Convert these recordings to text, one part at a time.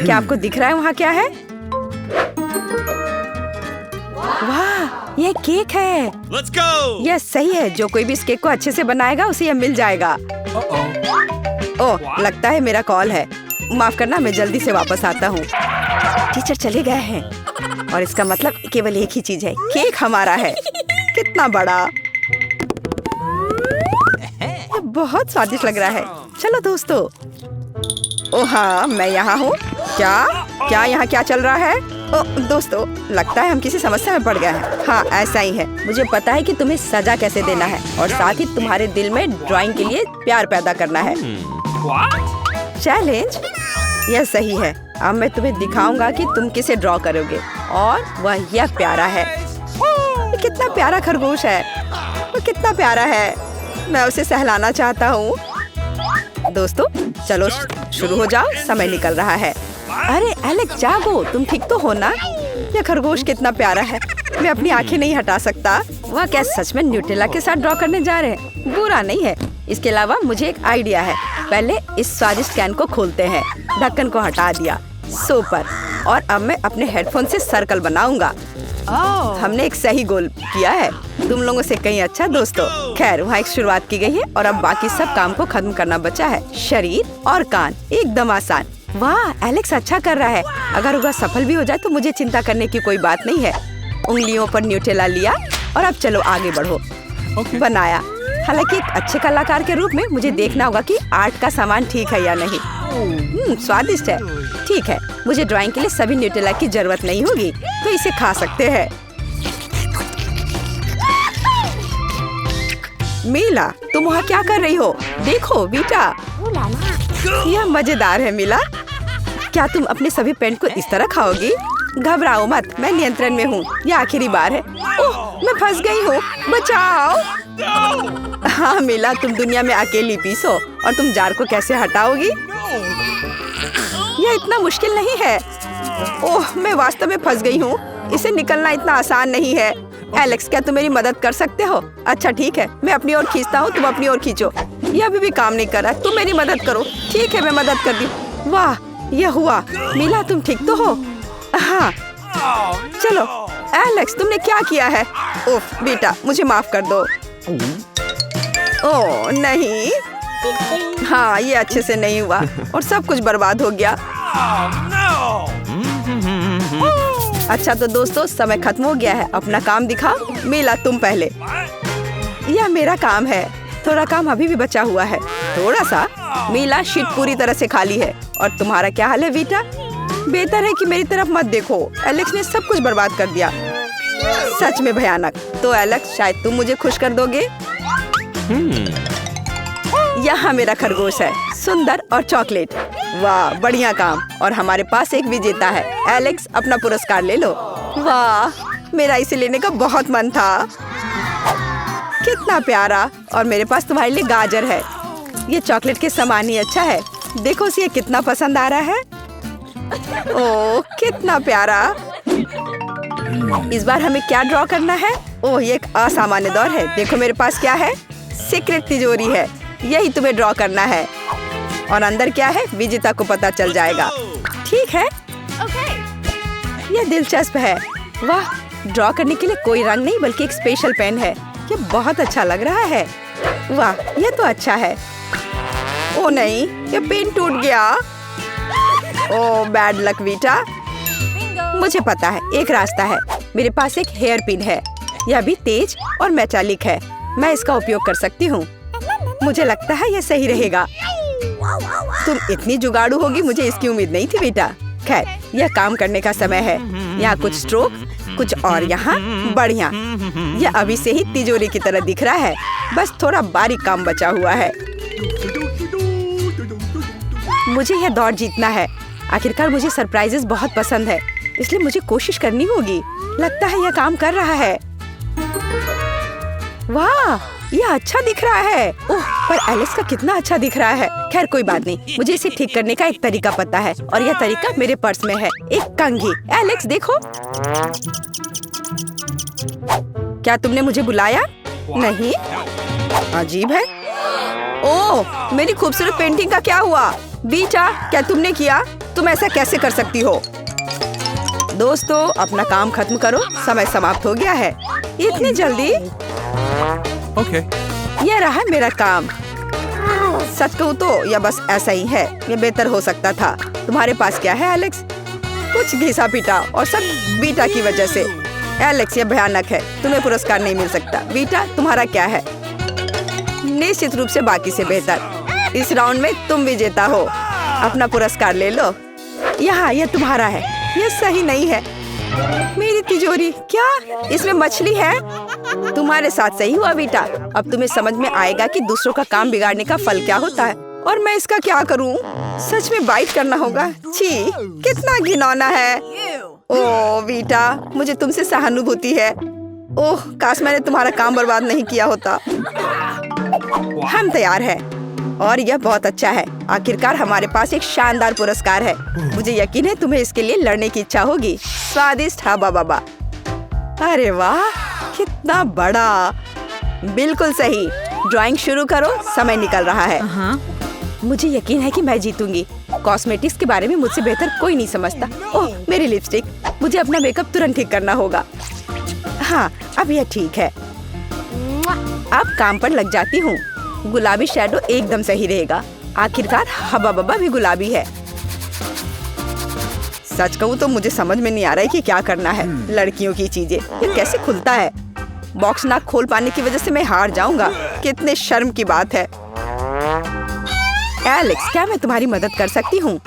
क्या आपको दिख रहा है वहाँ क्या है? वाह, ये केक है। Let's go! यह सही है। जो कोई भी इस केक को अच्छे से बनाएगा उसे यह मिल जाएगा। ओह, लगता है मेरा कॉल है। माफ करना, मैं जल्दी से वापस आता हूँ। टीचर चले गए हैं और इसका मतलब केवल एक ही चीज है, केक हमारा है। कितना बड़ा, ये बहुत स्वादिष्ट लग रहा है। चलो दोस्तों। ओह हाँ, मैं यहाँ हूँ। क्या यहाँ क्या चल रहा है? ओह दोस्तों, लगता है हम किसी समस्या में पड़ गए हैं। हाँ, ऐसा ही है। मुझे पता है कि तुम्हें सजा कैसे देना है और साथ ही तुम्हारे दिल में ड्राइंग के लिए प्यार पैदा करना है। चैलेंज, यह सही है। अब मैं तुम्हें दिखाऊंगा कि तुम किसे ड्रॉ करोगे और वह यह प्यारा है। ये कितना प्यारा खरगोश है, वो कितना प्यारा है। मैं उसे सहलाना चाहता हूँ। दोस्तों चलो शुरू हो जाओ, समय निकल रहा है। अरे एलेक्स जागो, तुम ठीक तो हो ना? यह खरगोश कितना प्यारा है, मैं अपनी आंखें नहीं हटा सकता। वह क्या सच में न्यूटेला के साथ ड्रॉ करने जा रहे हैं? बुरा नहीं है। इसके अलावा मुझे एक आइडिया है। पहले इस स्वादिष्ट कैन को खोलते हैं। ढक्कन को हटा दिया, सुपर। और अब मैं अपने हेडफोन से सर्कल बनाऊंगा। हमने एक सही गोल किया है, तुम लोगों से कहीं अच्छा दोस्तों। खैर, वहाँ एक शुरुआत की गई है और अब बाकी सब काम को खत्म करना बचा है। शरीर और कान एकदम आसान। वाह, एलेक्स अच्छा कर रहा है। अगर वह सफल भी हो जाए तो मुझे चिंता करने की कोई बात नहीं है। उंगलियों पर न्यूटेला लिया और अब चलो आगे बढ़ो। बनाया। हालांकि एक अच्छे कलाकार के रूप में मुझे देखना होगा कि आर्ट का सामान ठीक है या नहीं। स्वादिष्ट है। ठीक है, मुझे ड्राइंग के लिए सभी न्यूटेला की जरूरत नहीं होगी, तो इसे खा सकते हैं। मीला, तुम वहाँ क्या कर रही हो? देखो बेटा, यह मजेदार है। मीला, क्या तुम अपने सभी पेंट को इस तरह खाओगी? घबराओ मत, मैं नियंत्रण में हूँ। यह आखिरी बार है। ओह, मैं फंस गई हूँ, बचाओ। हाँ मीला, तुम दुनिया में अकेली पीस हो और तुम जार को कैसे हटाओगी? यह इतना मुश्किल नहीं है। ओह, मैं वास्तव में फंस गई हूँ। इसे निकलना इतना आसान नहीं है। एलेक्स, क्या तुम मेरी मदद कर सकते हो? अच्छा ठीक है, मैं अपनी ओर खींचता हूँ, तुम अपनी ओर खींचो। यह अभी भी काम नहीं कर रहा, तुम मेरी मदद करो। ठीक है, मैं मदद कर दी। वाह, यह हुआ। मीला, तुम ठीक तो हो? हाँ चलो। एलेक्स, तुमने क्या किया है? ओह बेटा, मुझे माफ कर दो। ओह नहीं, हाँ ये अच्छे से नहीं हुआ और सब कुछ बर्बाद हो गया। अच्छा तो दोस्तों, समय खत्म हो गया है। अपना काम दिखाओ। मीला, तुम पहले। यह मेरा काम है। थोड़ा काम अभी भी बचा हुआ है, थोड़ा सा। मीला, शीट पूरी तरह से खाली है। और तुम्हारा क्या हाल है बेटा? बेहतर है कि मेरी तरफ मत देखो। एलेक्स ने सब कुछ बर्बाद कर दिया। सच में भयानक। तो एलेक्स, शायद तुम मुझे खुश कर दोगे। यहाँ मेरा खरगोश है, सुंदर और चॉकलेट। वाह, बढ़िया काम। और हमारे पास एक विजेता है। एलेक्स, अपना पुरस्कार ले लो। वाह, मेरा इसे लेने का बहुत मन था। कितना प्यारा। और मेरे पास तुम्हारे लिए गाजर है। ये चॉकलेट के समान ही अच्छा है। देखो उसे कितना पसंद आ रहा है। ओह कितना प्यारा। इस बार हमें क्या ड्रॉ करना है? ओह, ये एक असामान्य दौर है। देखो मेरे पास क्या है, सीक्रेट तिजोरी है। यही तुम्हें ड्रॉ करना है। और अंदर क्या है, विजेता को पता चल जाएगा। ठीक है, यह दिलचस्प है। वाह, ड्रॉ करने के लिए कोई रंग नहीं बल्कि एक स्पेशल पेन है। ये बहुत अच्छा लग रहा है। वाह, यह तो अच्छा है। ओ नहीं, ये पेन टूट गया। ओह बैड लक बेटा। मुझे पता है, एक रास्ता है। मेरे पास एक हेयर पिन है। यह भी तेज और मेटालिक है। मैं इसका उपयोग कर सकती हूँ। मुझे लगता है यह सही रहेगा। तुम इतनी जुगाड़ू होगी, मुझे इसकी उम्मीद नहीं थी बेटा। खैर, यह काम करने का समय है। यहाँ कुछ स्ट्रोक, कुछ और यहाँ। बढ़िया, यह अभी से ही तिजोरी की तरह दिख रहा है। बस थोड़ा बारीक काम बचा हुआ है। मुझे यह दौड़ जीतना है। आखिरकार मुझे सरप्राइजेस बहुत पसंद है, इसलिए मुझे कोशिश करनी होगी। लगता है यह काम कर रहा है। वाह, यह अच्छा दिख रहा है। ओह, पर एलेक्स का कितना अच्छा दिख रहा है। खैर कोई बात नहीं, मुझे इसे ठीक करने का एक तरीका पता है और यह तरीका मेरे पर्स में है। एक कंघी। एलेक्स देखो। क्या तुमने मुझे बुलाया? नहीं, अजीब है। ओह, मेरी खूबसूरत पेंटिंग का क्या हुआ? बीटा, क्या तुमने किया? तुम ऐसा कैसे कर सकती हो? दोस्तों, अपना काम खत्म करो, समय समाप्त हो गया है। इतनी जल्दी? ओके। यह रहा मेरा काम। सच कहूँ तो यह बस ऐसा ही है। यह बेहतर हो सकता था। तुम्हारे पास क्या है एलेक्स? कुछ घिसा पीटा, और सब बीटा की वजह से। एलेक्स, यह भयानक है। तुम्हें पुरस्कार नहीं मिल सकता। बीटा, तुम्हारा क्या है? निश्चित रूप से बाकी से बेहतर। इस राउंड में तुम विजेता हो। अपना पुरस्कार ले लो। यहाँ, यह तुम्हारा है। यह सही नहीं है। मेरी तिजोरी, क्या इसमें मछली है? तुम्हारे साथ सही हुआ बेटा। अब तुम्हें समझ में आएगा कि दूसरों का काम बिगाड़ने का फल क्या होता है। और मैं इसका क्या करूं? सच में बाइट करना होगा। छी, कितना घिनौना है। ओह बेटा, मुझे तुमसे सहानुभूति है। ओह, काश मैंने तुम्हारा काम बर्बाद नहीं किया होता। हम तैयार हैं और यह बहुत अच्छा है। आखिरकार हमारे पास एक शानदार पुरस्कार है। मुझे यकीन है तुम्हें इसके लिए लड़ने की इच्छा होगी। स्वादिष्ट हवा बाबा। अरे वाह, कितना बड़ा। बिल्कुल सही। ड्राइंग शुरू करो, समय निकल रहा है। मुझे यकीन है कि मैं जीतूंगी। कॉस्मेटिक्स के बारे में मुझसे बेहतर कोई नहीं समझता। ओह, मेरी लिपस्टिक। मुझे अपना मेकअप तुरंत ठीक करना होगा। हाँ, अब यह ठीक है। अब काम पर लग जाती हूँ। गुलाबी शैडो एकदम सही रहेगा। आखिरकार हवा बाबा भी गुलाबी है। सच कहूँ तो मुझे समझ में नहीं आ रहा है कि क्या करना है। लड़कियों की चीजें, ये कैसे खुलता है? बॉक्स ना खोल पाने की वजह से मैं हार जाऊंगा। कितने शर्म की बात है। एलेक्स, क्या मैं तुम्हारी मदद कर सकती हूँ?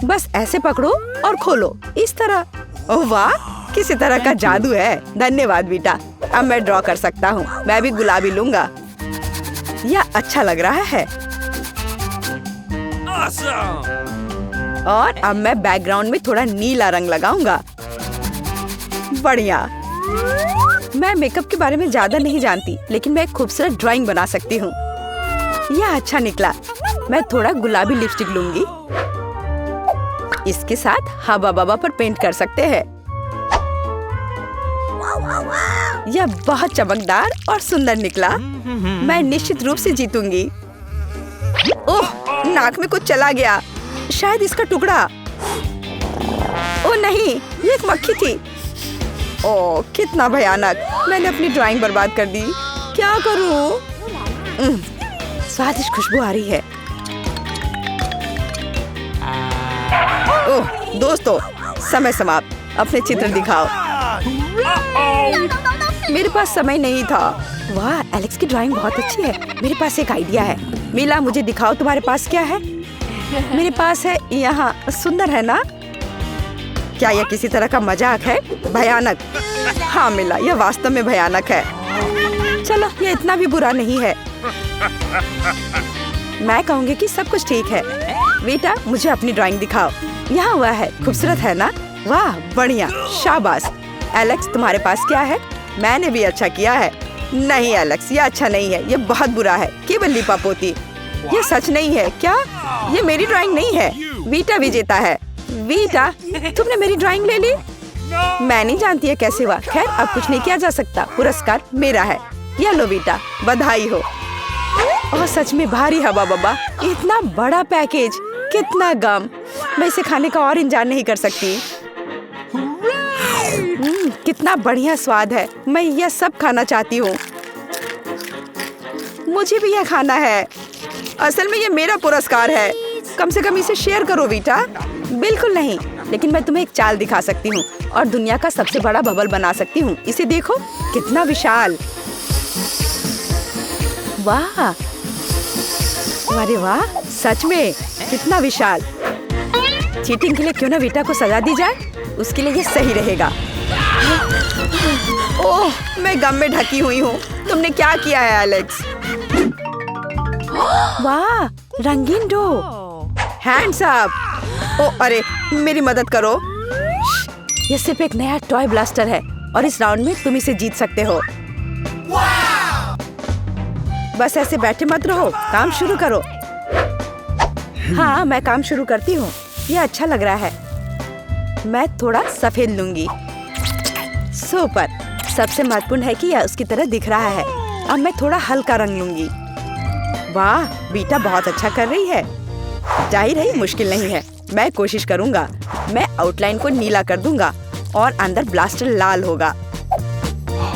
बस ऐसे पकड़ो और खोलो, इस तरह। ओह वाह, किसी तरह का जादू है। धन्यवाद बेटा। अब मैं ड्रॉ कर सकता हूँ। मैं भी गुलाबी लूंगा। यह अच्छा लग रहा है। और अब मैं बैकग्राउंड में थोड़ा नीला रंग लगाऊंगा। बढ़िया। मैं मेकअप के बारे में ज्यादा नहीं जानती, लेकिन मैं एक खूबसूरत ड्राइंग बना सकती हूँ। यह अच्छा निकला। मैं थोड़ा गुलाबी लिपस्टिक लूंगी। इसके साथ हवा बाबा पर पेंट कर सकते हैं। यह बहुत चमकदार और सुंदर निकला। मैं निश्चित रूप से जीतूंगी। ओह, नाक में कुछ चला गया। शायद इसका टुकड़ा। ओह नहीं, ये एक मक्खी थी। ओह, कितना भयानक। मैंने अपनी ड्राइंग बर्बाद कर दी। क्या करूं? स्वादिष्ट खुशबू आ रही है। ओह दोस्तों, समय समाप्त। अपने चित्र दिखाओ। मेरे पास समय नहीं था। वाह, एलेक्स की ड्राइंग बहुत अच्छी है। मेरे पास एक आइडिया है। मीला, मुझे दिखाओ तुम्हारे पास क्या है? मेरे पास है यहाँ। सुंदर है ना? क्या यह किसी तरह का मजाक है? भयानक। हाँ मीला, यह वास्तव में भयानक है। चलो, यह इतना भी बुरा नहीं है। मैं कहूँगी कि सब कुछ ठीक है। बेटा, मुझे अपनी ड्राइंग दिखाओ। यहाँ हुआ है। खूबसूरत है ना? वाह, बढ़िया, शाबाश। एलेक्स, तुम्हारे पास क्या है? मैंने भी अच्छा किया है। नहीं एलेक्स, ये अच्छा नहीं है। ये बहुत बुरा है। केवल लिपापोती। ये सच नहीं है क्या? ये मेरी ड्राइंग नहीं है। वीटा विजेता है। वीटा, तुमने मेरी ड्राइंग ले ली? मैं नहीं जानती है कैसे हुआ। खैर, अब कुछ नहीं किया जा सकता। पुरस्कार मेरा है। ये लो वीटा, बधाई हो। और सच में भारी हवा बाबा। इतना बड़ा पैकेज, कितना गम। मैं इसे खाने का और इंतजार नहीं कर सकती। कितना बढ़िया स्वाद है। मैं यह सब खाना चाहती हूँ। मुझे भी यह खाना है। असल में यह मेरा पुरस्कार है। कम से कम इसे शेयर करो वीटा। बिल्कुल नहीं, लेकिन मैं तुम्हें एक चाल दिखा सकती हूँ और दुनिया का सबसे बड़ा बबल बना सकती हूँ। इसे देखो, कितना विशाल। वाह, अरे वाह, सच में कितना विशाल। चीटिंग के लिए क्यों ना वीटा को सजा दी जाए? उसके लिए ये सही रहेगा। ओह, मैं गम में ढकी हुई हूँ। तुमने क्या किया है एलेक्स? वाह, रंगीन डो। Hands up. ओह अरे, मेरी मदद करो। ये सिर्फ एक नया टॉय ब्लास्टर है और इस राउंड में तुम इसे जीत सकते हो। बस ऐसे बैठे मत रहो, काम शुरू करो। हाँ, मैं काम शुरू करती हूँ। ये अच्छा लग रहा है। मैं थोड़ा सफेद लूंगी। सुपर। सबसे महत्वपूर्ण है कि यह उसकी तरह दिख रहा है। अब मैं थोड़ा हल्का रंग लूंगी। वाह, बीटा बहुत अच्छा कर रही है। जाहिर है ये मुश्किल नहीं है। मैं कोशिश करूँगा। मैं आउटलाइन को नीला कर दूंगा और अंदर ब्लास्टर लाल होगा।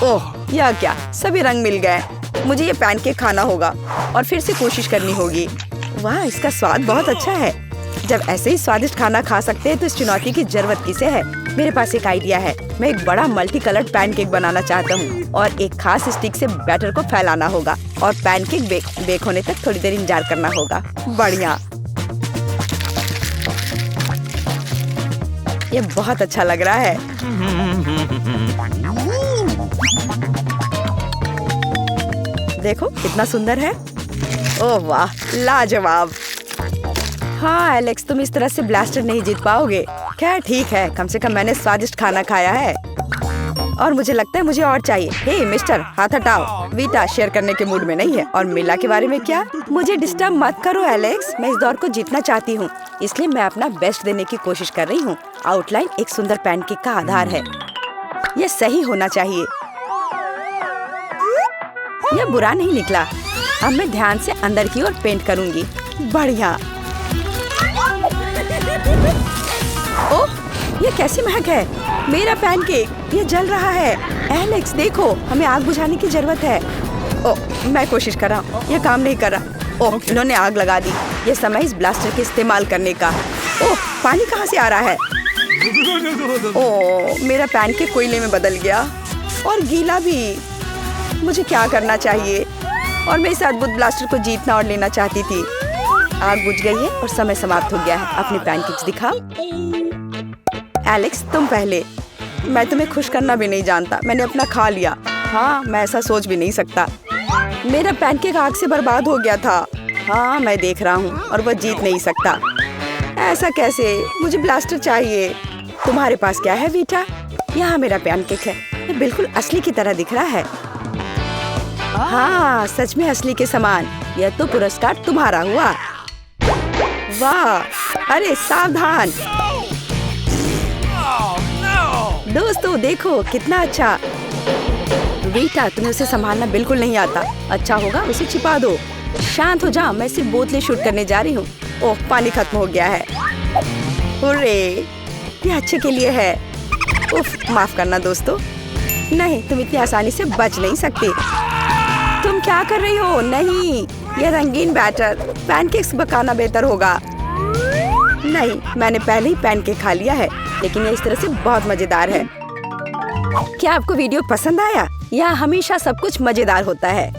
ओह, यह क्या, सभी रंग मिल गए। मुझे ये पैनकेक खाना होगा और फिर से कोशिश करनी होगी। वाह, इसका स्वाद बहुत अच्छा है। जब ऐसे ही स्वादिष्ट खाना खा सकते हैं तो इस चुनौती की जरूरत किसे है। मेरे पास एक आइडिया है। मैं एक बड़ा मल्टी कलर्ड पैनकेक बनाना चाहता हूँ और एक खास स्टिक से बैटर को फैलाना होगा और पैनकेक बेक होने तक थोड़ी देर इंतजार करना होगा। बढ़िया, ये बहुत अच्छा लग रहा है। देखो कितना सुंदर है। ओह वाह, लाजवाब। हाँ एलेक्स, तुम इस तरह से ब्लास्टर नहीं जीत पाओगे। क्या ठीक है, कम से कम मैंने स्वादिष्ट खाना खाया है और मुझे लगता है मुझे और चाहिए। हे मिस्टर, हाथ हटाओ। वीटा शेयर करने के मूड में नहीं है। और मिला के बारे में क्या? मुझे डिस्टर्ब मत करो एलेक्स। मैं इस दौर को जीतना चाहती हूँ, इसलिए मैं अपना बेस्ट देने की कोशिश कर रही हूँ। आउटलाइन एक सुंदर पैनकेक का आधार है। यह सही होना चाहिए। यह बुरा नहीं निकला। अब मैं ध्यान से अंदर की ओर पेंट करूंगी। बढ़िया। ओह, ये कैसी महक है। मेरा पैनकेक, ये जल रहा है। एलेक्स देखो, हमें आग बुझाने की जरूरत है। ओह, मैं कोशिश कर रहा हूँ, ये काम नहीं कर रहा। ओह, इन्होंने आग लगा दी। ये समय इस ब्लास्टर के इस्तेमाल करने का। ओह, पानी कहाँ से आ रहा है? ओह, मेरा पैनकेक कोयले में बदल गया और गीला भी। मुझे क्या करना चाहिए? और मैं इस अद्भुत ब्लास्टर को जीतना और लेना चाहती थी। आग बुझ गई है और समय समाप्त हो गया है। अपनी पैनकेक्स दिखाओ। एलेक्स, तुम पहले। मैं तुम्हें खुश करना भी नहीं जानता। मैंने अपना खा लिया। हाँ, मैं ऐसा सोच भी नहीं सकता। मेरा पैनकेक आग से बर्बाद हो गया था। हाँ, मैं देख रहा हूँ और वह जीत नहीं सकता। ऐसा कैसे? मुझे ब्लास्टर चाहिए। तुम्हारे पास क्या है वीटा? यहाँ मेरा पैनकेक है। ये बिल्कुल असली की तरह दिख रहा है। हाँ, सच में असली के समान। यह तो पुरस्कार तुम्हारा हुआ। वाह, अरे सावधान। दोस्तों देखो कितना अच्छा। बेटा, तुम्हें उसे संभालना बिल्कुल नहीं आता। अच्छा होगा उसे छिपा दो। शांत हो जाओ, मैं सिर्फ बोतलें शूट करने जा रही हूँ। ओह, पानी खत्म हो गया है। हुर्रे, ये अच्छे के लिए है। उफ, माफ करना दोस्तों। नहीं, तुम इतनी आसानी से बच नहीं सकते। तुम क्या कर रही हो? नहीं, यह रंगीन बैटर पैनकेक्स पकाना बेहतर होगा। नहीं, मैंने पहले ही पैनकेक खा लिया है, लेकिन यह इस तरह से बहुत मजेदार है। क्या आपको वीडियो पसंद आया? यहाँ हमेशा सब कुछ मजेदार होता है।